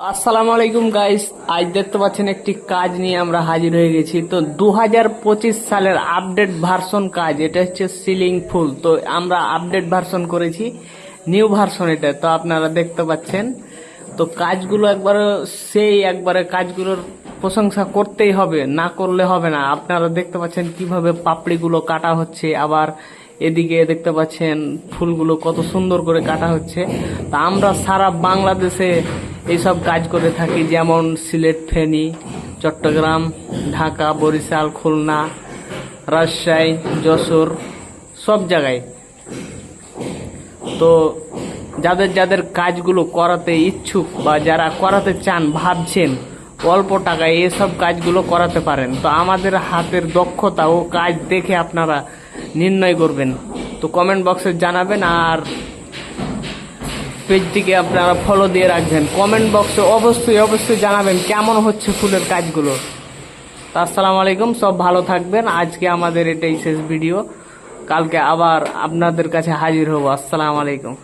আসসালামু আলাইকুম গাইস, আজ দেখতে পাচ্ছেন একটি কাজ নিয়ে আমরা হাজির হয়ে গেছি। তো 2025 সালের আপডেট ভার্সন কাজ, এটা হচ্ছে সিলিং ফুল। তো আমরা আপডেট ভার্সন করেছি, নিউ ভার্সন এটা। তো আপনারা দেখতে পাচ্ছেন, তো কাজগুলো একবারে কাজগুলোর প্রশংসা করতেই হবে, না করলে হবে না। আপনারা দেখতে পাচ্ছেন কিভাবে পাপড়িগুলো কাটা হচ্ছে, আবার এদিকে দেখতে পাচ্ছেন ফুলগুলো কত সুন্দর করে কাটা হচ্ছে। তা আমরা সারা বাংলাদেশে এইসব কাজ করে থাকি, যেমন সিলেট, ফেনী, চট্টগ্রাম, ঢাকা, বরিশাল, খুলনা, রাজশাহী, যশোর, সব জায়গায়। তো যাদের যাদের কাজগুলো করাতে ইচ্ছুক বা যারা করাতে চান, ভাবছেন অল্প টাকায় এসব কাজগুলো করাতে পারেন। তো আমাদের হাতের দক্ষতা ও কাজ দেখে আপনারা নির্ণয় করবেন। তো কমেন্ট বক্সে জানাবেন, আর পেজটিকে আপনারা ফলো দিয়ে রাখবেন। কমেন্ট বক্সে অবশ্যই জানাবেন কেমন হচ্ছে ফুলের কাজগুলো। তো আসসালামু আলাইকুম, সব ভালো থাকবেন। আজকে আমাদের এটাই শেষ ভিডিও, কালকে আবার আপনাদের কাছে হাজির হব। আসসালামু আলাইকুম।